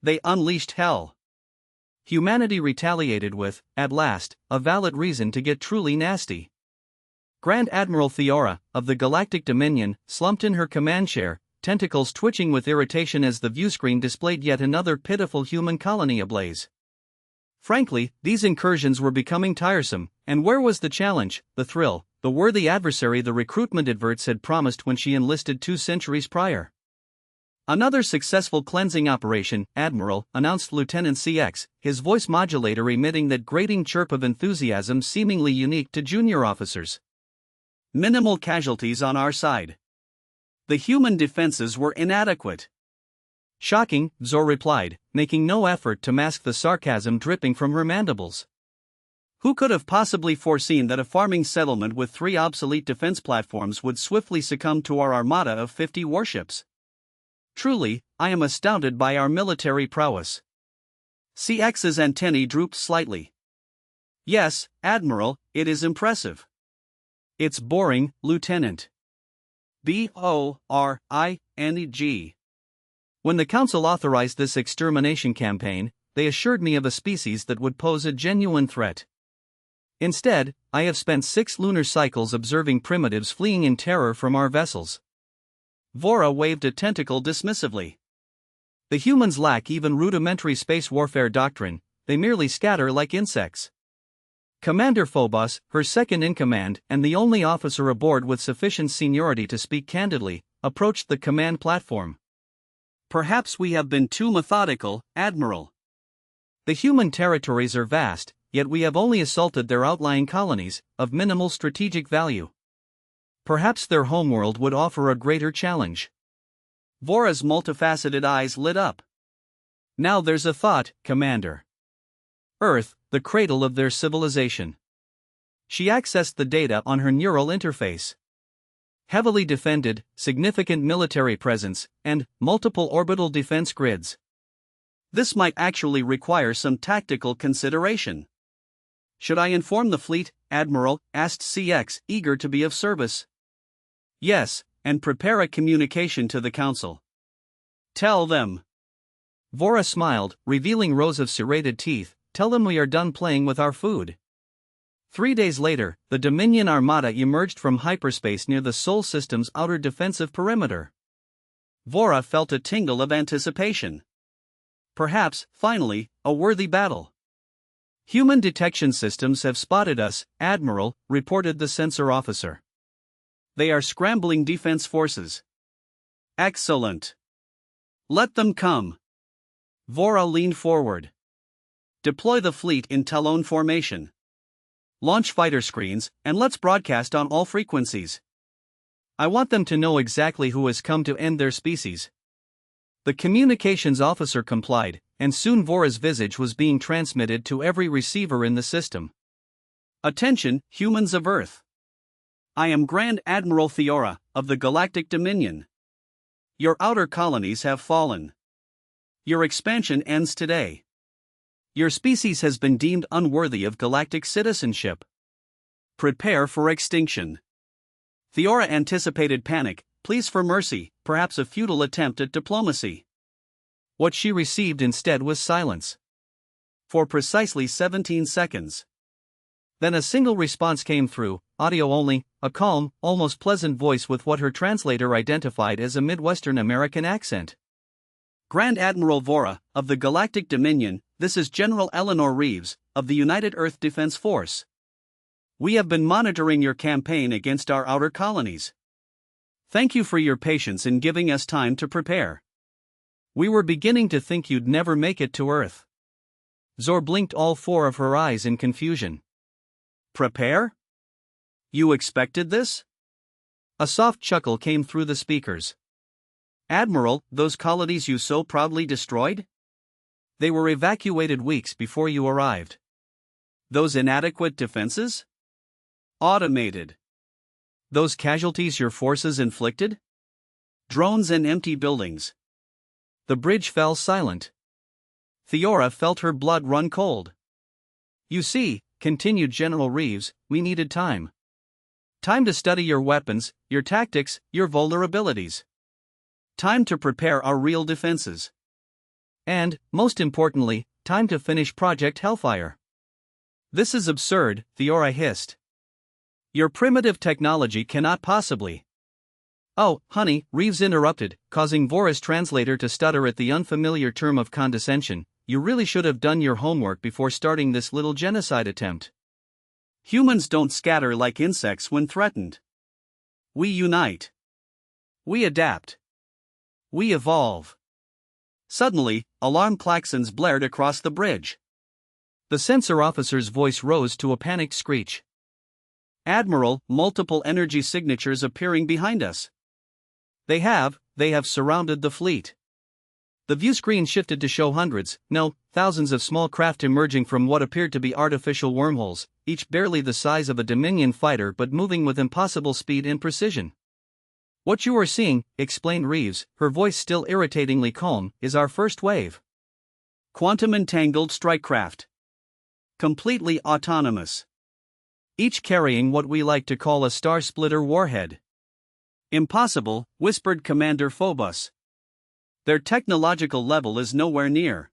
They unleashed hell. Humanity retaliated with, at last, a valid reason to get truly nasty. Grand Admiral Theora, of the Galactic Dominion, slumped in her command chair, tentacles twitching with irritation as the viewscreen displayed yet another pitiful human colony ablaze. Frankly, these incursions were becoming tiresome, and where was the challenge, the thrill, the worthy adversary the recruitment adverts had promised when she enlisted 2 centuries prior? "Another successful cleansing operation, Admiral," announced Lieutenant CX, his voice modulator emitting that grating chirp of enthusiasm seemingly unique to junior officers. "Minimal casualties on our side. The human defenses were inadequate." "Shocking," Zor replied, making no effort to mask the sarcasm dripping from her mandibles. "Who could have possibly foreseen that a farming settlement with 3 obsolete defense platforms would swiftly succumb to our armada of 50 warships? Truly, I am astounded by our military prowess." CX's antennae drooped slightly. "Yes, Admiral, it is impressive." "It's boring, Lieutenant." BORING. When the Council authorized this extermination campaign, they assured me of a species that would pose a genuine threat. Instead, I have spent 6 lunar cycles observing primitives fleeing in terror from our vessels. Vora waved a tentacle dismissively. "The humans lack even rudimentary space warfare doctrine, they merely scatter like insects." Commander Phobos, her second-in-command and the only officer aboard with sufficient seniority to speak candidly, approached the command platform. "Perhaps we have been too methodical, Admiral. The human territories are vast, yet we have only assaulted their outlying colonies, of minimal strategic value. Perhaps their homeworld would offer a greater challenge." Vora's multifaceted eyes lit up. "Now there's a thought, Commander. Earth, the cradle of their civilization." She accessed the data on her neural interface. Heavily defended, significant military presence, and multiple orbital defense grids. This might actually require some tactical consideration. "Should I inform the fleet, Admiral?" asked CX, eager to be of service. "Yes, and prepare a communication to the Council. Tell them." Vora smiled, revealing rows of serrated teeth. "Tell them we are done playing with our food." 3 days later, the Dominion Armada emerged from hyperspace near the Sol system's outer defensive perimeter. Vora felt a tingle of anticipation. Perhaps, finally, a worthy battle. "Human detection systems have spotted us, Admiral," reported the sensor officer. "They are scrambling defense forces." "Excellent. Let them come." Vora leaned forward. "Deploy the fleet in Talon formation. Launch fighter screens, and let's broadcast on all frequencies. I want them to know exactly who has come to end their species." The communications officer complied, and soon Vora's visage was being transmitted to every receiver in the system. "Attention, humans of Earth. I am Grand Admiral Theora, of the Galactic Dominion. Your outer colonies have fallen. Your expansion ends today. Your species has been deemed unworthy of galactic citizenship. Prepare for extinction." Theora anticipated panic, pleas for mercy, perhaps a futile attempt at diplomacy. What she received instead was silence. For precisely 17 seconds. Then a single response came through, audio only, a calm, almost pleasant voice with what her translator identified as a Midwestern American accent. "Grand Admiral Vora, of the Galactic Dominion, this is General Eleanor Reeves, of the United Earth Defense Force. We have been monitoring your campaign against our outer colonies. Thank you for your patience in giving us time to prepare. We were beginning to think you'd never make it to Earth." Zor blinked all 4 of her eyes in confusion. "Prepare? You expected this?" A soft chuckle came through the speakers. "Admiral, those colonies you so proudly destroyed? They were evacuated weeks before you arrived. Those inadequate defenses? Automated. Those casualties your forces inflicted? Drones and empty buildings." The bridge fell silent. Theora felt her blood run cold. "You see," continued General Reeves, "we needed time. Time to study your weapons, your tactics, your vulnerabilities. Time to prepare our real defenses. And, most importantly, time to finish Project Hellfire. This is absurd, Theora hissed. Your primitive technology cannot possibly. Oh, honey, Reeves interrupted, causing Vora's translator to stutter at the unfamiliar term of condescension. You really should have done your homework before starting this little genocide attempt. Humans don't scatter like insects when threatened. We unite. We adapt. We evolve. Suddenly, alarm klaxons blared across the bridge. The sensor officer's voice rose to a panicked screech. Admiral, multiple energy signatures appearing behind us. They have surrounded the fleet. The view screen shifted to show hundreds, no, thousands of small craft emerging from what appeared to be artificial wormholes, each barely the size of a Dominion fighter but moving with impossible speed and precision. What you are seeing, explained Reeves, her voice still irritatingly calm, is our first wave. Quantum entangled strike craft. Completely autonomous. Each carrying what we like to call a star splitter warhead. Impossible, whispered Commander Phobos. Their technological level is nowhere near.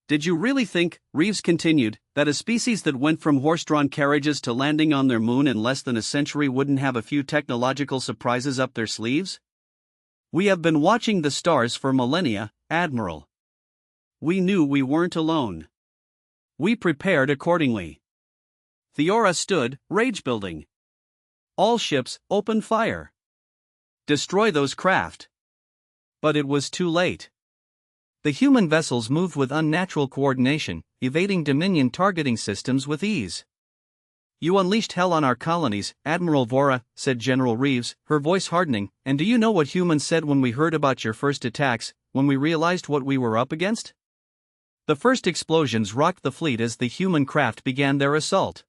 Did you really think, Reeves continued, that a species that went from horse-drawn carriages to landing on their moon in less than a century wouldn't have a few technological surprises up their sleeves? We have been watching the stars for millennia, Admiral. We knew we weren't alone. We prepared accordingly. Theora stood, rage-building. All ships, open fire. Destroy those craft. But it was too late. The human vessels moved with unnatural coordination, evading Dominion targeting systems with ease. You unleashed hell on our colonies, Admiral Theora, said General Reeves, her voice hardening, and do you know what humans said when we heard about your first attacks, when we realized what we were up against? The first explosions rocked the fleet as the human craft began their assault.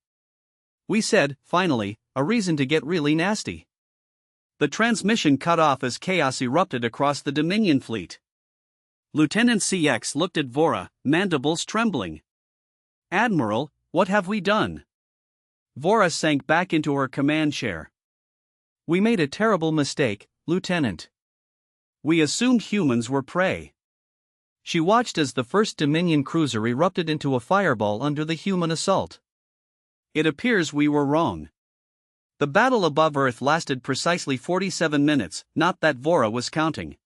We said, finally, a reason to get really nasty. The transmission cut off as chaos erupted across the Dominion fleet. Lieutenant CX looked at Theora, mandibles trembling. Admiral, what have we done? Theora sank back into her command chair. We made a terrible mistake, Lieutenant. We assumed humans were prey. She watched as the first Dominion cruiser erupted into a fireball under the human assault. It appears we were wrong. The battle above Earth lasted precisely 47 minutes, not that Theora was counting.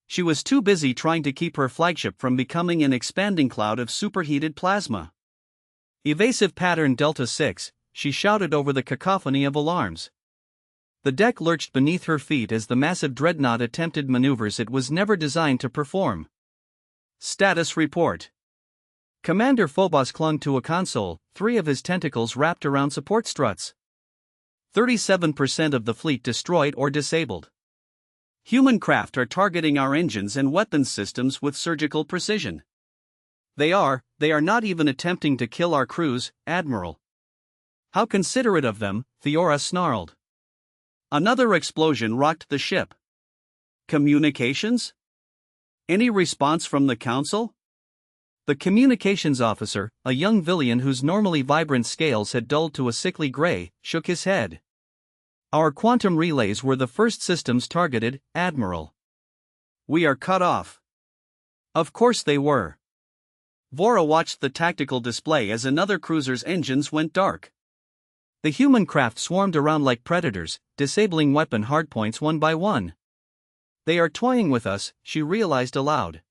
She was too busy trying to keep her flagship from becoming an expanding cloud of superheated plasma. Evasive pattern Delta 6, she shouted over the cacophony of alarms. The deck lurched beneath her feet as the massive dreadnought attempted maneuvers it was never designed to perform. Status report. Commander Phobos clung to a console, 3 of his tentacles wrapped around support struts. 37% of the fleet destroyed or disabled. Human craft are targeting our engines and weapons systems with surgical precision. They are not even attempting to kill our crews, Admiral. How considerate of them, Theora snarled. Another explosion rocked the ship. Communications? Any response from the Council? The communications officer, a young Villian whose normally vibrant scales had dulled to a sickly gray, shook his head. Our quantum relays were the first systems targeted, Admiral. We are cut off. Of course they were. Theora watched the tactical display as another cruiser's engines went dark. The human craft swarmed around like predators, disabling weapon hardpoints one by one. They are toying with us, she realized aloud.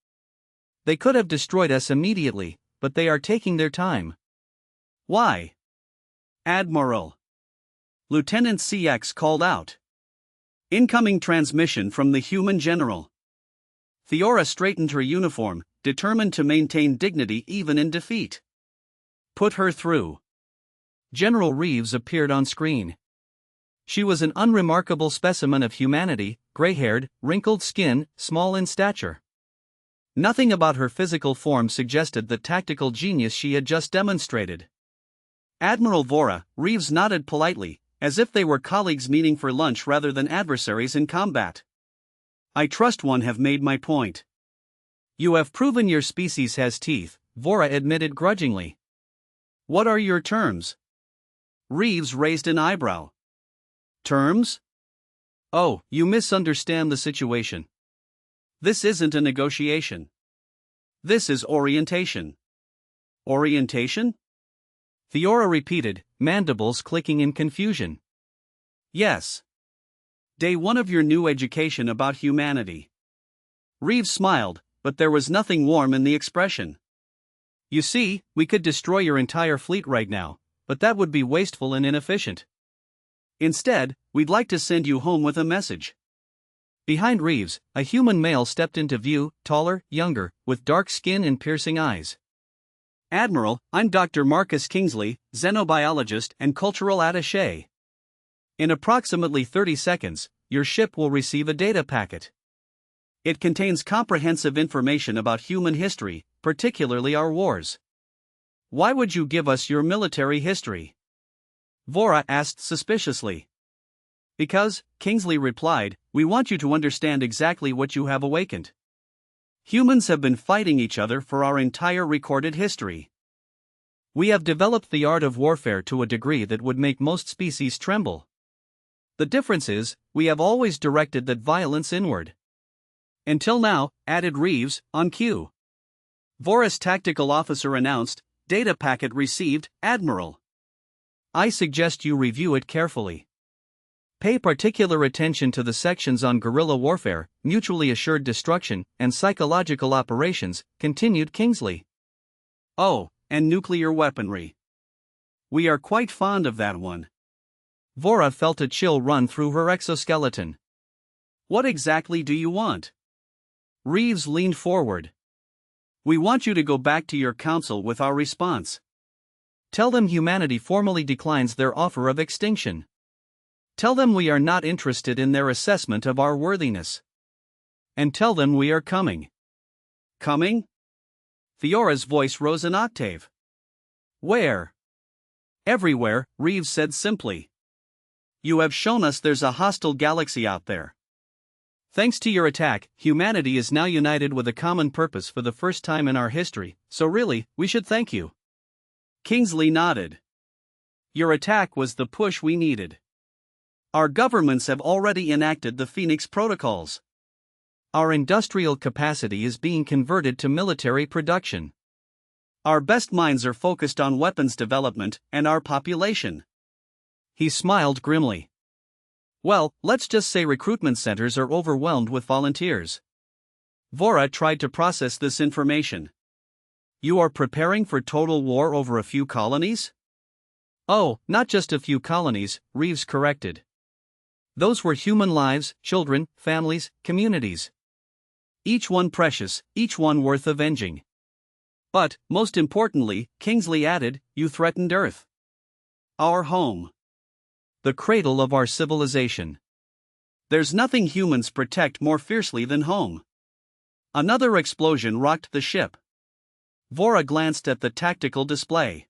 They could have destroyed us immediately, but they are taking their time. Why? Admiral. Lieutenant CX called out. Incoming transmission from the human general. Theora straightened her uniform, determined to maintain dignity even in defeat. Put her through. General Reeves appeared on screen. She was an unremarkable specimen of humanity, gray-haired, wrinkled skin, small in stature. Nothing about her physical form suggested the tactical genius she had just demonstrated. Admiral Theora, Reeves nodded politely, as if they were colleagues meeting for lunch rather than adversaries in combat. I trust one have made my point. You have proven your species has teeth, Theora admitted grudgingly. What are your terms? Reeves raised an eyebrow. Terms? Oh, you misunderstand the situation. This isn't a negotiation. This is orientation. Orientation? Theora repeated, mandibles clicking in confusion. Yes. Day 1 of your new education about humanity. Reeves smiled, but there was nothing warm in the expression. You see, we could destroy your entire fleet right now, but that would be wasteful and inefficient. Instead, we'd like to send you home with a message. Behind Reeves, a human male stepped into view, taller, younger, with dark skin and piercing eyes. Admiral, I'm Dr. Marcus Kingsley, xenobiologist and cultural attaché. In approximately 30 seconds, your ship will receive a data packet. It contains comprehensive information about human history, particularly our wars. Why would you give us your military history? Theora asked suspiciously. Because, Kingsley replied, we want you to understand exactly what you have awakened. Humans have been fighting each other for our entire recorded history. We have developed the art of warfare to a degree that would make most species tremble. The difference is, we have always directed that violence inward. Until now, added Reeves, on cue. Theora's tactical officer announced, data packet received, Admiral. I suggest you review it carefully. Pay particular attention to the sections on guerrilla warfare, mutually assured destruction, and psychological operations, continued Kingsley. Oh, and nuclear weaponry. We are quite fond of that one. Theora felt a chill run through her exoskeleton. What exactly do you want? Reeves leaned forward. We want you to go back to your council with our response. Tell them humanity formally declines their offer of extinction. Tell them we are not interested in their assessment of our worthiness. And tell them we are coming. Coming? Theora's voice rose an octave. Where? Everywhere, Reeves said simply. You have shown us there's a hostile galaxy out there. Thanks to your attack, humanity is now united with a common purpose for the first time in our history, so really, we should thank you. Kingsley nodded. Your attack was the push we needed. Our governments have already enacted the Phoenix Protocols. Our industrial capacity is being converted to military production. Our best minds are focused on weapons development and our population. He smiled grimly. Well, let's just say recruitment centers are overwhelmed with volunteers. Theora tried to process this information. You are preparing for total war over a few colonies? Oh, not just a few colonies, Reeves corrected. Those were human lives, children, families, communities. Each one precious, each one worth avenging. But, most importantly, Kingsley added, you threatened Earth. Our home. The cradle of our civilization. There's nothing humans protect more fiercely than home. Another explosion rocked the ship. Theora glanced at the tactical display.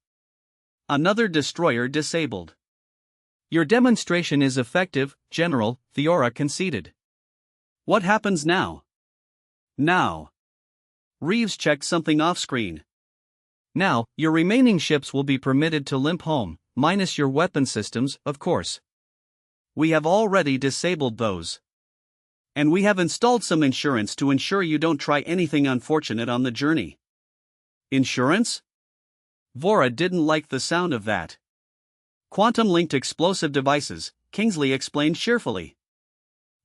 Another destroyer disabled. Your demonstration is effective, General, Theora conceded. What happens now? Now. Reeves checked something off-screen. Now, your remaining ships will be permitted to limp home, minus your weapon systems, of course. We have already disabled those. And we have installed some insurance to ensure you don't try anything unfortunate on the journey. Insurance? Theora didn't like the sound of that. Quantum-linked explosive devices, Kingsley explained cheerfully.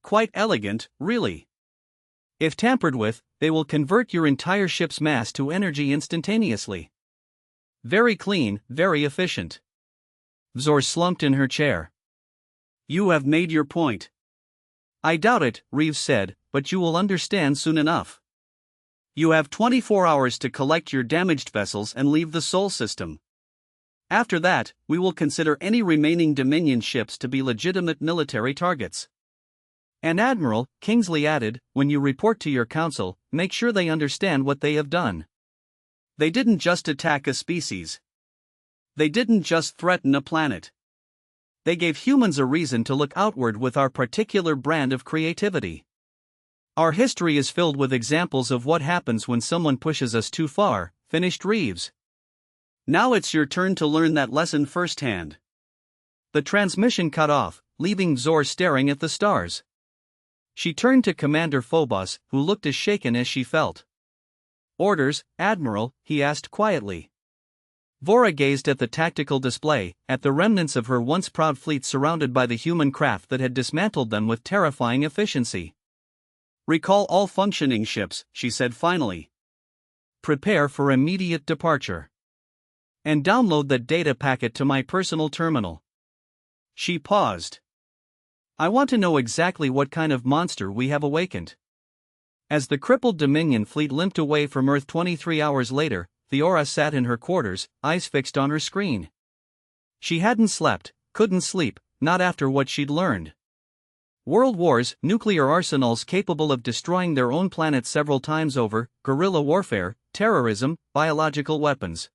Quite elegant, really. If tampered with, they will convert your entire ship's mass to energy instantaneously. Very clean, very efficient. Zor slumped in her chair. You have made your point. I doubt it, Reeves said, but you will understand soon enough. You have 24 hours to collect your damaged vessels and leave the Sol system. After that, we will consider any remaining Dominion ships to be legitimate military targets. And Admiral, Kingsley added, when you report to your council, make sure they understand what they have done. They didn't just attack a species. They didn't just threaten a planet. They gave humans a reason to look outward with our particular brand of creativity. Our history is filled with examples of what happens when someone pushes us too far, finished Reeves. Now it's your turn to learn that lesson firsthand. The transmission cut off, leaving Zor staring at the stars. She turned to Commander Phobos, who looked as shaken as she felt. Orders, Admiral, he asked quietly. Vora gazed at the tactical display, at the remnants of her once proud fleet surrounded by the human craft that had dismantled them with terrifying efficiency. Recall all functioning ships, she said finally. Prepare for immediate departure. And download that data packet to my personal terminal. She paused. I want to know exactly what kind of monster we have awakened. As the crippled Dominion fleet limped away from Earth 23 hours later, Theora sat in her quarters, eyes fixed on her screen. She hadn't slept, couldn't sleep, not after what she'd learned. World wars, nuclear arsenals capable of destroying their own planet several times over, guerrilla warfare, terrorism, biological weapons.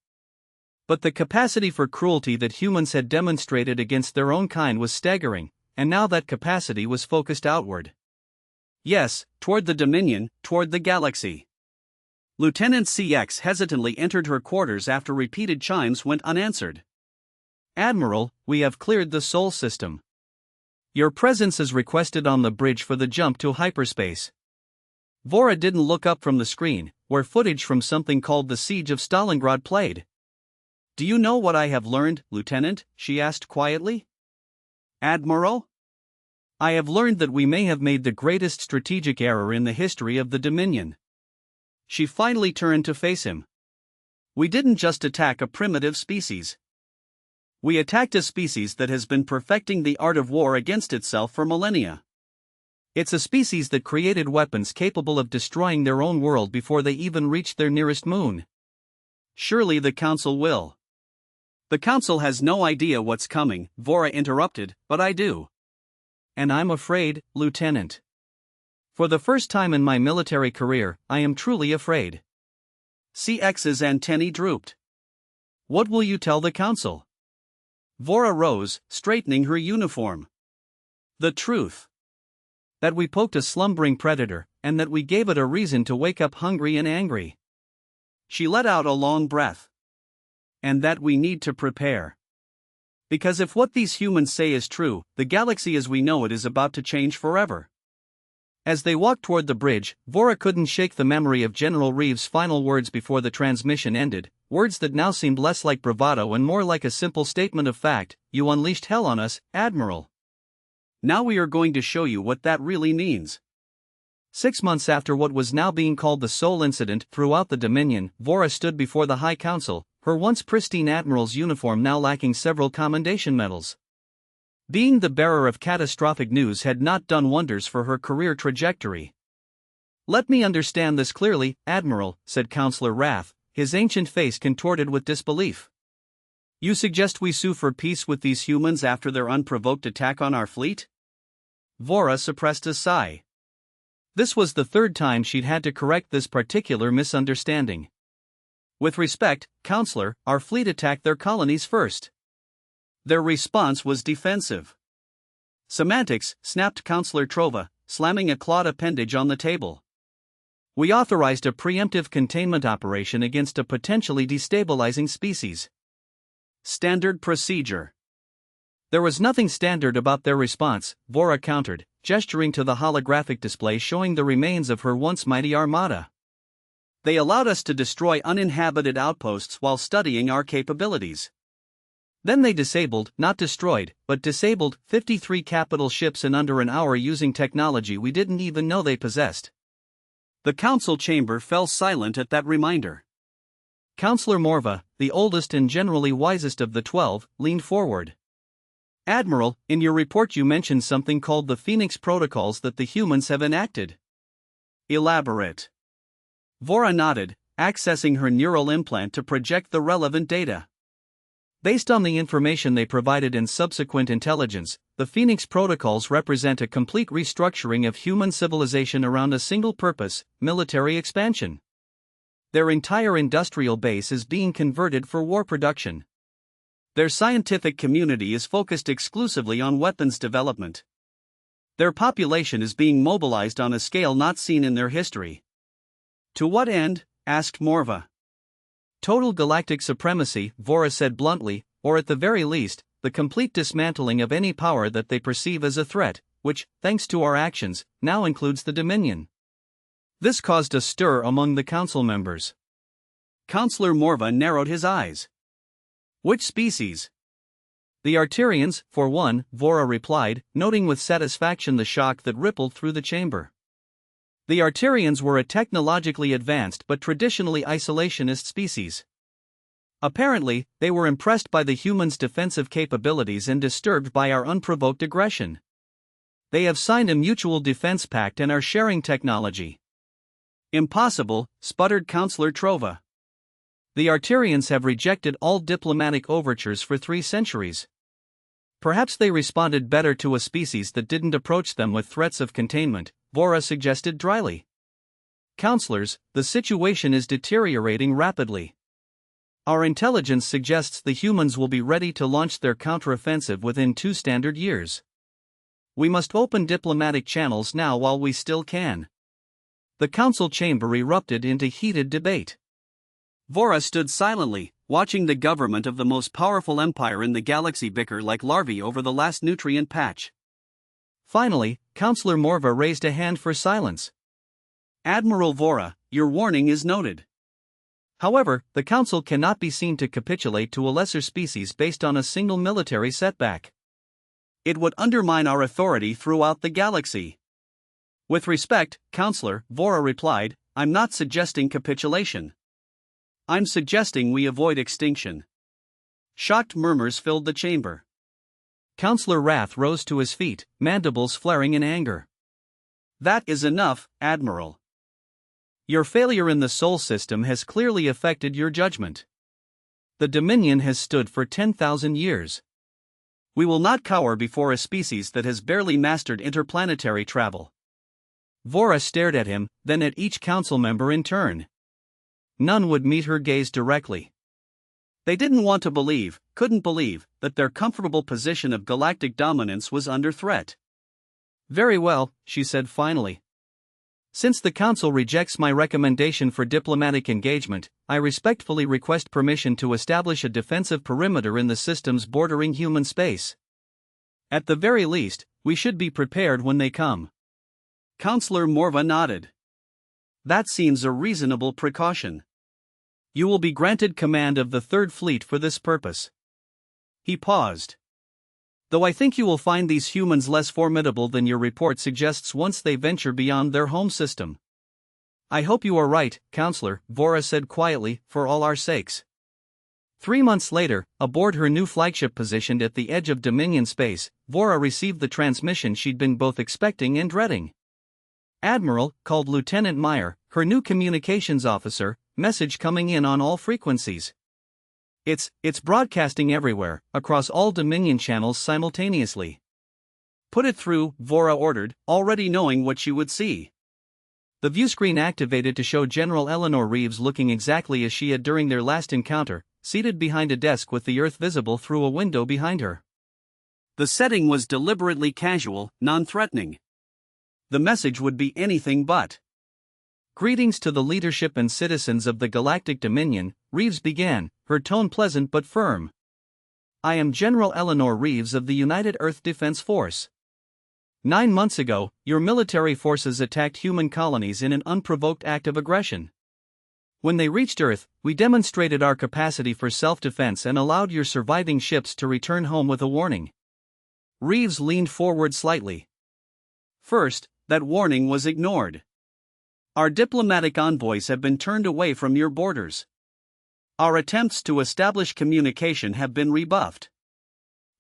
But the capacity for cruelty that humans had demonstrated against their own kind was staggering, and now that capacity was focused outward. Yes, toward the Dominion, toward the galaxy. Lieutenant CX hesitantly entered her quarters after repeated chimes went unanswered. Admiral, we have cleared the Sol system. Your presence is requested on the bridge for the jump to hyperspace. Vora didn't look up from the screen, where footage from something called the Siege of Stalingrad played. Do you know what I have learned, Lieutenant? She asked quietly. Admiral? I have learned that we may have made the greatest strategic error in the history of the Dominion. She finally turned to face him. We didn't just attack a primitive species. We attacked a species that has been perfecting the art of war against itself for millennia. It's a species that created weapons capable of destroying their own world before they even reached their nearest moon. Surely the Council will. The Council has no idea what's coming, Vora interrupted, but I do. And I'm afraid, Lieutenant. For the first time in my military career, I am truly afraid. CX's antennae drooped. What will you tell the Council? Vora rose, straightening her uniform. The truth. That we poked a slumbering predator, and that we gave it a reason to wake up hungry and angry. She let out a long breath. And that we need to prepare. Because if what these humans say is true, the galaxy as we know it is about to change forever. As they walked toward the bridge, Vora couldn't shake the memory of General Reeves' final words before the transmission ended, words that now seemed less like bravado and more like a simple statement of fact: "You unleashed hell on us, Admiral. Now we are going to show you what that really means." 6 months after what was now being called the Sol incident throughout the Dominion, Vora stood before the High Council, her once pristine admiral's uniform now lacking several commendation medals. Being the bearer of catastrophic news had not done wonders for her career trajectory. "Let me understand this clearly, Admiral," said Counselor Wrath, his ancient face contorted with disbelief. "You suggest we sue for peace with these humans after their unprovoked attack on our fleet?" Vora suppressed a sigh. This was the third time she'd had to correct this particular misunderstanding. "With respect, Counselor, our fleet attacked their colonies first. Their response was defensive." "Semantics," snapped Counselor Trova, slamming a clawed appendage on the table. "We authorized a preemptive containment operation against a potentially destabilizing species." "Standard procedure." "There was nothing standard about their response," Vora countered, gesturing to the holographic display showing the remains of her once mighty armada. "They allowed us to destroy uninhabited outposts while studying our capabilities. Then they disabled, not destroyed, but disabled 53 capital ships in under an hour using technology we didn't even know they possessed." The council chamber fell silent at that reminder. Counselor Morva, the oldest and generally wisest of the 12, leaned forward. "Admiral, in your report you mentioned something called the Phoenix Protocols that the humans have enacted." "Elaborate." Vora nodded, accessing her neural implant to project the relevant data. Based on the information they provided in subsequent intelligence, the Phoenix Protocols represent a complete restructuring of human civilization around a single purpose: military expansion. Their entire industrial base is being converted for war production. Their scientific community is focused exclusively on weapons development. Their population is being mobilized on a scale not seen in their history. "To what end?" asked Morva. "Total galactic supremacy," Vora said bluntly, "or at the very least, the complete dismantling of any power that they perceive as a threat, which, thanks to our actions, now includes the Dominion." This caused a stir among the council members. Counselor Morva narrowed his eyes. Which species? The Arterians, for one, Vora replied, noting with satisfaction the shock that rippled through the chamber. The Arterians were a technologically advanced but traditionally isolationist species. Apparently, they were impressed by the humans' defensive capabilities and disturbed by our unprovoked aggression. They have signed a mutual defense pact and are sharing technology. Impossible, sputtered Counselor Trova. The Arterians have rejected all diplomatic overtures for 3 centuries. Perhaps they responded better to a species that didn't approach them with threats of containment, Vora suggested dryly. Counselors, the situation is deteriorating rapidly. Our intelligence suggests the humans will be ready to launch their counteroffensive within 2 standard years. We must open diplomatic channels now while we still can. The council chamber erupted into heated debate. Vora stood silently, watching the government of the most powerful empire in the galaxy bicker like larvae over the last nutrient patch. Finally, Counselor Morva raised a hand for silence. Admiral Vora, your warning is noted. However, the council cannot be seen to capitulate to a lesser species based on a single military setback. It would undermine our authority throughout the galaxy. With respect, Counselor, Vora replied, I'm not suggesting capitulation. I'm suggesting we avoid extinction. Shocked murmurs filled the chamber. Counselor Wrath rose to his feet, mandibles flaring in anger. That is enough, Admiral. Your failure in the Sol system has clearly affected your judgment. The Dominion has stood for 10,000 years. We will not cower before a species that has barely mastered interplanetary travel. Vora stared at him, then at each council member in turn. None would meet her gaze directly. They didn't want to believe, couldn't believe, that their comfortable position of galactic dominance was under threat. Very well, she said finally. Since the Council rejects my recommendation for diplomatic engagement, I respectfully request permission to establish a defensive perimeter in the systems bordering human space. At the very least, we should be prepared when they come. Counselor Morva nodded. That seems a reasonable precaution. You will be granted command of the Third Fleet for this purpose. He paused. Though I think you will find these humans less formidable than your report suggests once they venture beyond their home system. I hope you are right, Counselor, Vora said quietly, for all our sakes. 3 months later, aboard her new flagship positioned at the edge of Dominion space, Vora received the transmission she'd been both expecting and dreading. Admiral, called Lieutenant Meyer, her new communications officer, message coming in on all frequencies. It's broadcasting everywhere, across all Dominion channels simultaneously. Put it through, Vora ordered, already knowing what she would see. The viewscreen activated to show General Eleanor Reeves looking exactly as she had during their last encounter, seated behind a desk with the Earth visible through a window behind her. The setting was deliberately casual, non-threatening. The message would be anything but. Greetings to the leadership and citizens of the Galactic Dominion, Reeves began, her tone pleasant but firm. I am General Eleanor Reeves of the United Earth Defense Force. 9 months ago, your military forces attacked human colonies in an unprovoked act of aggression. When they reached Earth, we demonstrated our capacity for self-defense and allowed your surviving ships to return home with a warning. Reeves leaned forward slightly. First, that warning was ignored. Our diplomatic envoys have been turned away from your borders. Our attempts to establish communication have been rebuffed.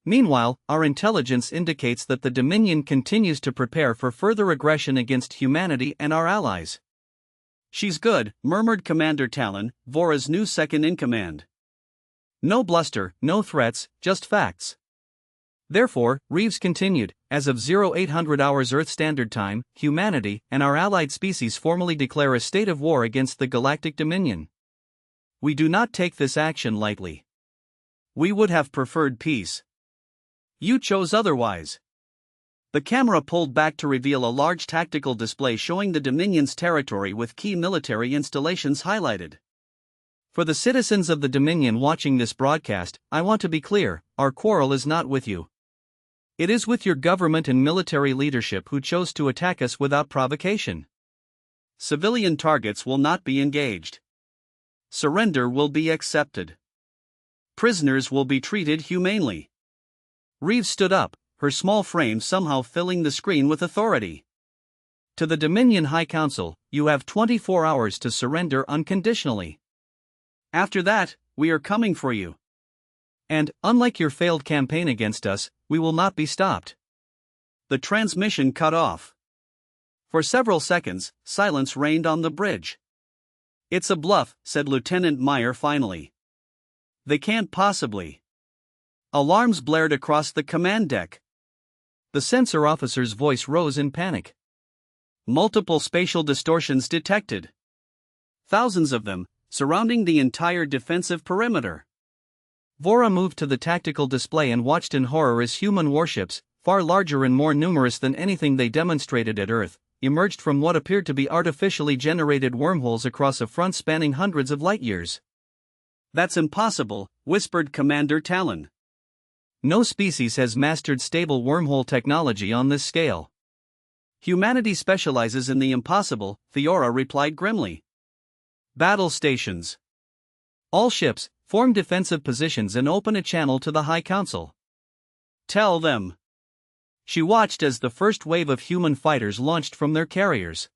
Meanwhile, our intelligence indicates that the Dominion continues to prepare for further aggression against humanity and our allies. She's good, murmured Commander Talon, Vora's new second-in-command. No bluster, no threats, just facts. Therefore, Reeves continued, as of 0800 hours Earth Standard Time, humanity and our allied species formally declare a state of war against the Galactic Dominion. We do not take this action lightly. We would have preferred peace. You chose otherwise. The camera pulled back to reveal a large tactical display showing the Dominion's territory with key military installations highlighted. For the citizens of the Dominion watching this broadcast, I want to be clear, our quarrel is not with you. It is with your government and military leadership who chose to attack us without provocation. Civilian targets will not be engaged. Surrender will be accepted. Prisoners will be treated humanely. Reeves stood up, her small frame somehow filling the screen with authority. To the Dominion High Council, you have 24 hours to surrender unconditionally. After that, we are coming for you. And, unlike your failed campaign against us, we will not be stopped. The transmission cut off. For several seconds, silence reigned on the bridge. It's a bluff, said Lieutenant Meyer finally. They can't possibly. Alarms blared across the command deck. The sensor officer's voice rose in panic. Multiple spatial distortions detected. Thousands of them, surrounding the entire defensive perimeter. Theora moved to the tactical display and watched in horror as human warships, far larger and more numerous than anything they demonstrated at Earth, emerged from what appeared to be artificially generated wormholes across a front spanning hundreds of light-years. That's impossible, whispered Commander Talon. No species has mastered stable wormhole technology on this scale. Humanity specializes in the impossible, Theora replied grimly. Battle stations. All ships, form defensive positions and open a channel to the High Council. Tell them. She watched as the first wave of human fighters launched from their carriers.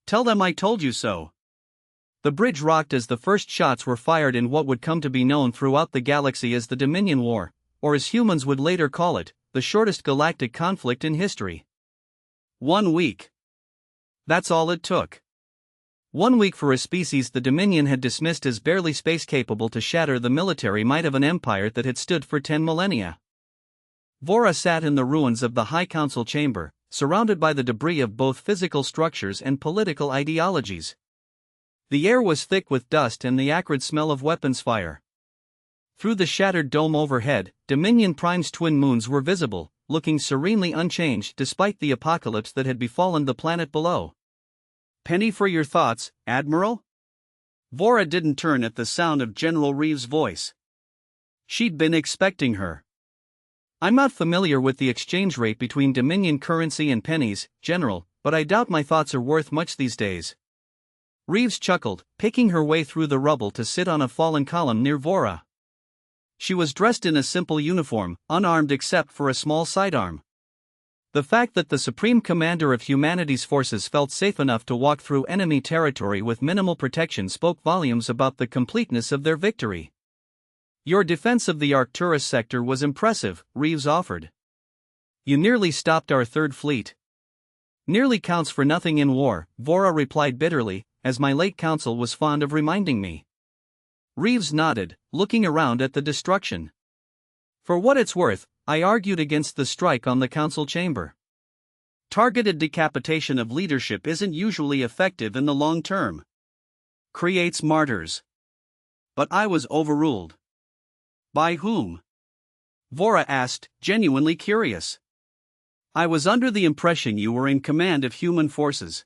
Tell them I told you so. The bridge rocked as the first shots were fired in what would come to be known throughout the galaxy as the Dominion War, or as humans would later call it, the shortest galactic conflict in history. 1 week. That's all it took. 1 week for a species the Dominion had dismissed as barely space-capable to shatter the military might of an empire that had stood for 10 millennia. Theora sat in the ruins of the High Council chamber, surrounded by the debris of both physical structures and political ideologies. The air was thick with dust and the acrid smell of weapons fire. Through the shattered dome overhead, Dominion Prime's twin moons were visible, looking serenely unchanged despite the apocalypse that had befallen the planet below. Penny for your thoughts, Admiral? Theora didn't turn at the sound of General Reeves' voice. She'd been expecting her. I'm not familiar with the exchange rate between Dominion currency and pennies, General, but I doubt my thoughts are worth much these days. Reeves chuckled, picking her way through the rubble to sit on a fallen column near Theora. She was dressed in a simple uniform, unarmed except for a small sidearm. The fact that the Supreme Commander of humanity's forces felt safe enough to walk through enemy territory with minimal protection spoke volumes about the completeness of their victory. Your defense of the Arcturus sector was impressive, Reeves offered. You nearly stopped our third fleet. Nearly counts for nothing in war, Theora replied bitterly, as my late counsel was fond of reminding me. Reeves nodded, looking around at the destruction. For what it's worth, I argued against the strike on the council chamber. Targeted decapitation of leadership isn't usually effective in the long term. Creates martyrs. But I was overruled. By whom? Theora asked, genuinely curious. I was under the impression you were in command of human forces.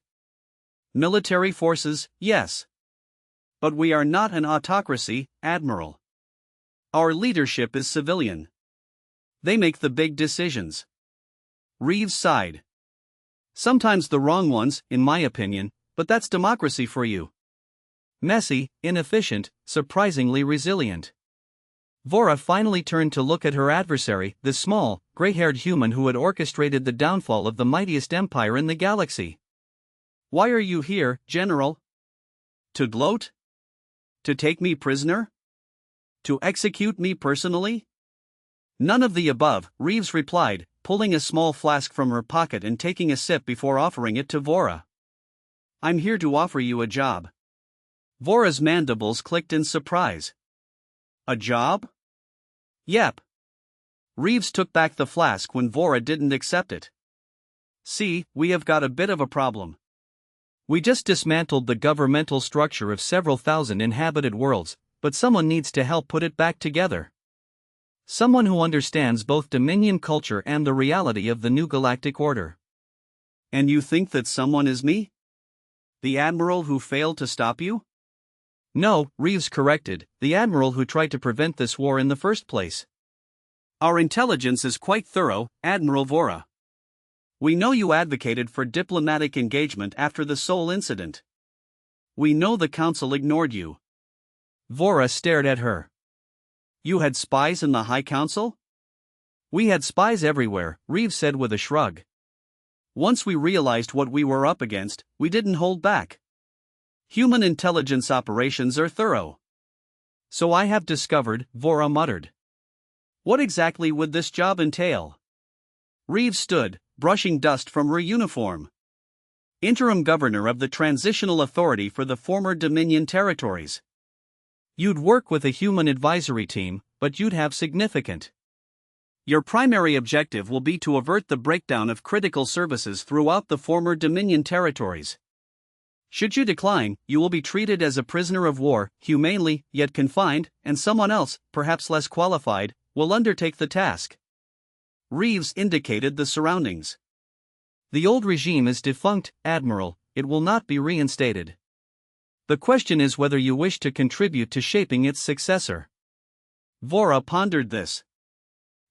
Military forces, yes. But we are not an autocracy, Admiral. Our leadership is civilian. They make the big decisions. Reeves sighed. Sometimes the wrong ones, in my opinion, but that's democracy for you. Messy, inefficient, surprisingly resilient. Theora finally turned to look at her adversary, the small, gray-haired human who had orchestrated the downfall of the mightiest empire in the galaxy. Why are you here, General? To gloat? To take me prisoner? To execute me personally? None of the above, Reeves replied, pulling a small flask from her pocket and taking a sip before offering it to Theora. I'm here to offer you a job. Theora's mandibles clicked in surprise. A job? Yep. Reeves took back the flask when Theora didn't accept it. See, we have got a bit of a problem. We just dismantled the governmental structure of several thousand inhabited worlds, but someone needs to help put it back together. Someone who understands both Dominion culture and the reality of the new galactic order. And you think that someone is me? The Admiral who failed to stop you? No, Reeves corrected, the Admiral who tried to prevent this war in the first place. Our intelligence is quite thorough, Admiral Theora. We know you advocated for diplomatic engagement after the Seoul incident. We know the council ignored you. Vora stared at her. You had spies in the High Council? We had spies everywhere, Reeves said with a shrug. Once we realized what we were up against, we didn't hold back. Human intelligence operations are thorough. So I have discovered, Vora muttered. What exactly would this job entail? Reeves stood, brushing dust from her uniform. Interim governor of the Transitional Authority for the former Dominion territories. You'd work with a human advisory team, but you'd have significant. Your primary objective will be to avert the breakdown of critical services throughout the former Dominion territories. Should you decline, you will be treated as a prisoner of war, humanely, yet confined, and someone else, perhaps less qualified, will undertake the task. Reeves indicated the surroundings. The old regime is defunct, Admiral, it will not be reinstated. The question is whether you wish to contribute to shaping its successor. Vora pondered this.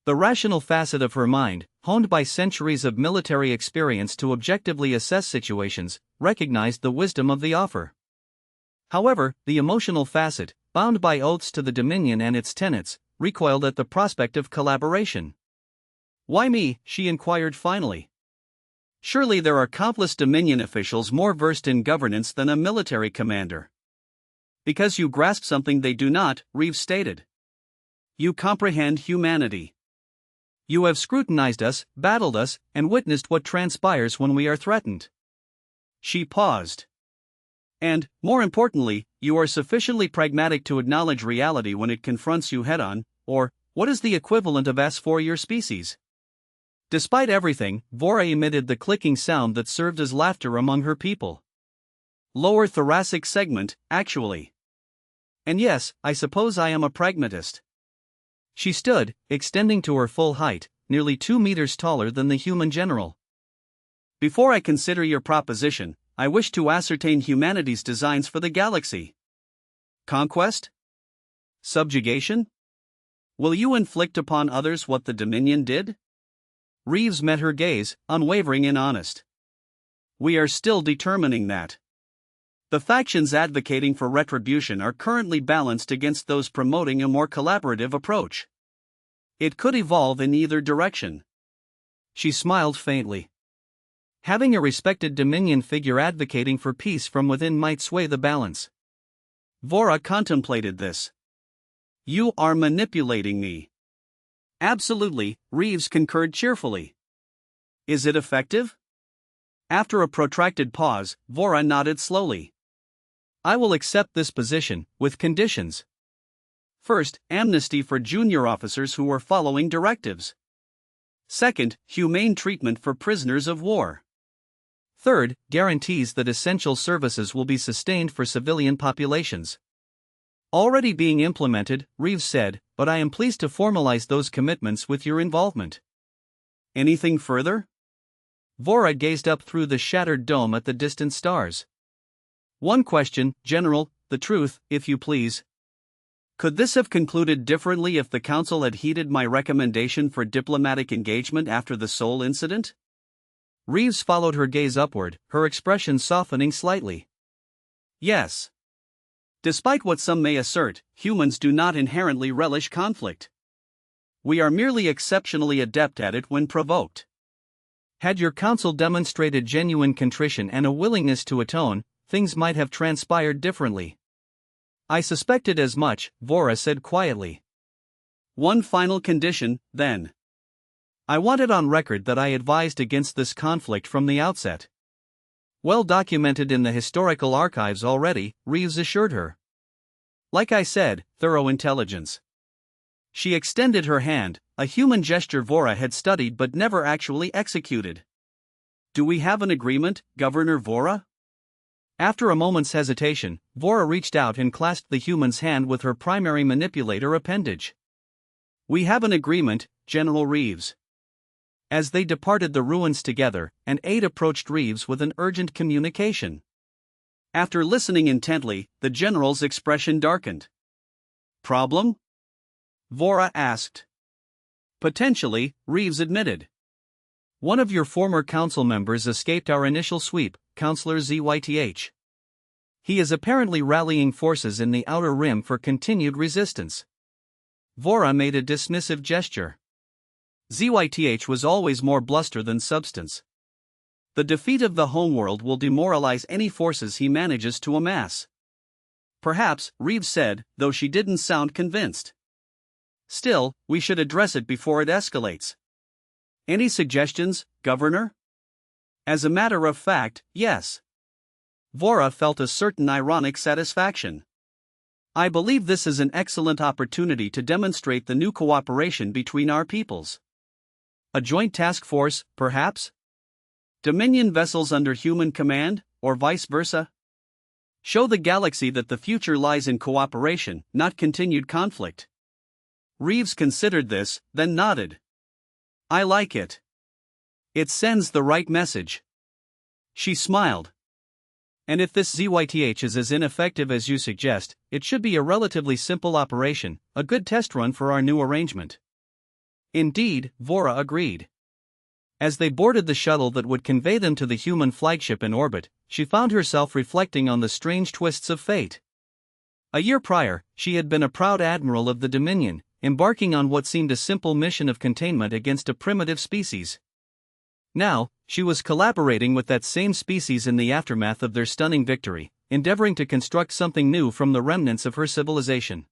The rational facet of her mind, honed by centuries of military experience to objectively assess situations, recognized the wisdom of the offer. However, the emotional facet, bound by oaths to the Dominion and its tenets, recoiled at the prospect of collaboration. Why me? She inquired finally. Surely there are countless Dominion officials more versed in governance than a military commander. Because you grasp something they do not, Reeves stated. You comprehend humanity. You have scrutinized us, battled us, and witnessed what transpires when we are threatened. She paused. And, more importantly, you are sufficiently pragmatic to acknowledge reality when it confronts you head-on, or, what is the equivalent of S for your species? Despite everything, Vora emitted the clicking sound that served as laughter among her people. Lower thoracic segment, actually. And yes, I suppose I am a pragmatist. She stood, extending to her full height, nearly 2 meters taller than the human general. Before I consider your proposition, I wish to ascertain humanity's designs for the galaxy. Conquest? Subjugation? Will you inflict upon others what the Dominion did? Reeves met her gaze, unwavering and honest. We are still determining that. The factions advocating for retribution are currently balanced against those promoting a more collaborative approach. It could evolve in either direction. She smiled faintly. Having a respected Dominion figure advocating for peace from within might sway the balance. Vora contemplated this. You are manipulating me. Absolutely, Reeves concurred cheerfully. Is it effective? After a protracted pause, Vora nodded slowly. I will accept this position, with conditions. First, amnesty for junior officers who were following directives. Second, humane treatment for prisoners of war. Third, guarantees that essential services will be sustained for civilian populations. Already being implemented, Reeves said, but I am pleased to formalize those commitments with your involvement. Anything further? Vora gazed up through the shattered dome at the distant stars. One question, General, the truth, if you please. Could this have concluded differently if the Council had heeded my recommendation for diplomatic engagement after the Seoul incident? Reeves followed her gaze upward, her expression softening slightly. Yes. Despite what some may assert, humans do not inherently relish conflict. We are merely exceptionally adept at it when provoked. Had your council demonstrated genuine contrition and a willingness to atone, things might have transpired differently. I suspected as much, Vora said quietly. One final condition, then. I want it on record that I advised against this conflict from the outset. Well documented in the historical archives already, Reeves assured her. Like I said, thorough intelligence. She extended her hand, a human gesture Vora had studied but never actually executed. Do we have an agreement, Governor Vora? After a moment's hesitation, Vora reached out and clasped the human's hand with her primary manipulator appendage. We have an agreement, General Reeves. As they departed the ruins together, an aide approached Reeves with an urgent communication. After listening intently, the general's expression darkened. Problem? Vora asked. Potentially, Reeves admitted. One of your former council members escaped our initial sweep, Counselor ZYTH. He is apparently rallying forces in the Outer Rim for continued resistance. Vora made a dismissive gesture. ZYTH was always more bluster than substance. The defeat of the homeworld will demoralize any forces he manages to amass. Perhaps, Reeves said, though she didn't sound convinced. Still, we should address it before it escalates. Any suggestions, Governor? As a matter of fact, yes. Vora felt a certain ironic satisfaction. I believe this is an excellent opportunity to demonstrate the new cooperation between our peoples. A joint task force, perhaps? Dominion vessels under human command, or vice versa? Show the galaxy that the future lies in cooperation, not continued conflict. Reeves considered this, then nodded. I like it. It sends the right message. She smiled. And if this ZYTH is as ineffective as you suggest, it should be a relatively simple operation, a good test run for our new arrangement. Indeed, Vora agreed. As they boarded the shuttle that would convey them to the human flagship in orbit, she found herself reflecting on the strange twists of fate. A year prior, she had been a proud admiral of the Dominion, embarking on what seemed a simple mission of containment against a primitive species. Now, she was collaborating with that same species in the aftermath of their stunning victory, endeavoring to construct something new from the remnants of her civilization.